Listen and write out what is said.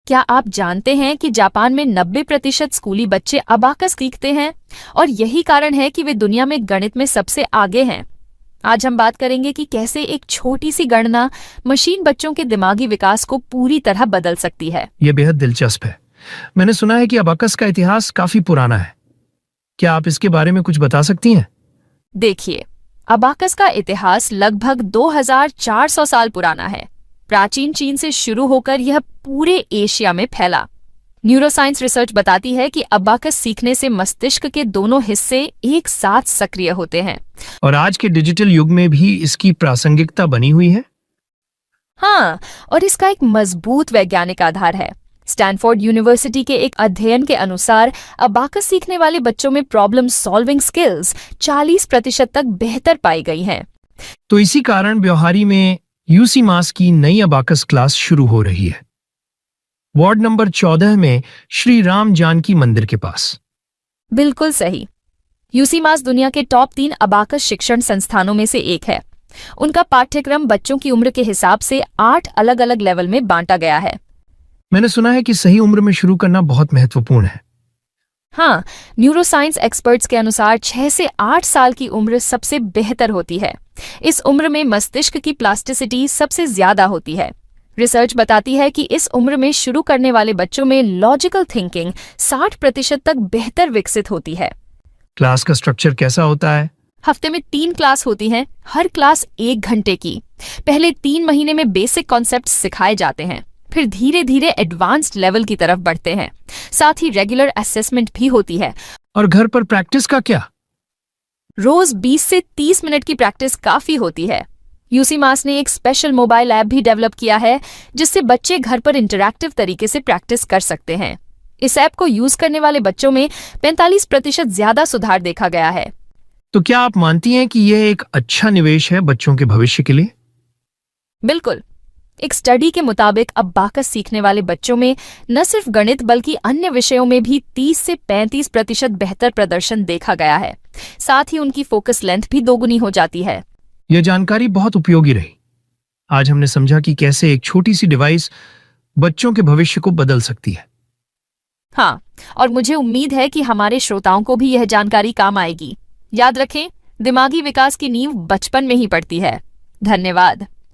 क्या आप जानते हैं कि जापान में 90% स्कूली बच्चे अबाकस सीखते हैं और यही कारण है कि वे दुनिया में गणित में सबसे आगे हैं। आज हम बात करेंगे कि कैसे एक छोटी सी गणना मशीन बच्चों के दिमागी विकास को पूरी तरह बदल सकती है। यह बेहद दिलचस्प है। मैंने सुना है कि अबाकस का इतिहास काफी पुराना है। क्या आप इसके बारे में कुछ बता सकती हैं? देखिए, अबाकस का इतिहास लगभग 2400 साल पुराना है। प्राचीन चीन से शुरू होकर यह पूरे एशिया में फैला। न्यूरोसाइंस रिसर्च बताती है कि अबाकस सीखने से मस्तिष्क के दोनों हिस्से एक साथ सक्रिय होते हैं। और आज के डिजिटल युग में भी इसकी प्रासंगिकता बनी हुई है। हाँ, और इसका एक मजबूत वैज्ञानिक आधार है। स्टैनफोर्ड यूनिवर्सिटी के एक अध्ययन के अनुसार अबाकस सीखने वाले बच्चों में प्रॉब्लम सॉल्विंग स्किल्स 40% तक बेहतर पाई गई हैं। तो इसी कारण ब्योहारी में यूसी मास की नई अबाकस क्लास शुरू हो रही है, वार्ड नंबर 14 में श्री राम जानकी मंदिर के पास। बिल्कुल सही। यूसी मास दुनिया के टॉप 3 अबाकस शिक्षण संस्थानों में से एक है। उनका पाठ्यक्रम बच्चों की उम्र के हिसाब से 8 अलग अलग लेवल में बांटा गया है। मैंने सुना है कि सही उम्र में शुरू करना बहुत महत्वपूर्ण है। हाँ, न्यूरोसाइंस एक्सपर्ट्स के अनुसार 6 से 8 साल की उम्र सबसे बेहतर होती है। इस उम्र में मस्तिष्क की प्लास्टिसिटी सबसे ज्यादा होती है। रिसर्च बताती है कि इस उम्र में शुरू करने वाले बच्चों में लॉजिकल थिंकिंग 60% तक बेहतर विकसित होती है। क्लास का स्ट्रक्चर कैसा होता है? हफ्ते में 3 क्लास होती हैं, हर क्लास 1 घंटे की। पहले 3 महीने में बेसिक कॉन्सेप्ट सिखाए जाते हैं, फिर धीरे धीरे एडवांस्ड लेवल की तरफ बढ़ते हैं। साथ ही रेगुलर असेसमेंट भी होती है। और घर पर प्रैक्टिस का क्या? रोज 20 से 30 मिनट की प्रैक्टिस काफी होती है। यूसी मास ने एक स्पेशल मोबाइल ऐप भी डेवलप किया है जिससे बच्चे घर पर इंटरैक्टिव तरीके से प्रैक्टिस कर सकते हैं। इस ऐप को यूज करने वाले बच्चों में 45% ज्यादा सुधार देखा गया है। तो क्या आप मानती हैं कि यह एक अच्छा निवेश है बच्चों के भविष्य के लिए? बिल्कुल। एक स्टडी के मुताबिक अबाकस सीखने वाले बच्चों में न सिर्फ गणित बल्कि अन्य विषयों में भी 30 से 35% बेहतर प्रदर्शन देखा गया है। साथ ही उनकी फोकस लेंथ भी दोगुनी हो जाती है। यह जानकारी बहुत उपयोगी रही। आज हमने समझा कि कैसे एक छोटी सी डिवाइस बच्चों के भविष्य को बदल सकती है। हाँ, और मुझे उम्मीद है कि हमारे श्रोताओं को भी यह जानकारी काम आएगी। याद रखें, दिमागी विकास की नींव बचपन में ही पड़ती है। धन्यवाद।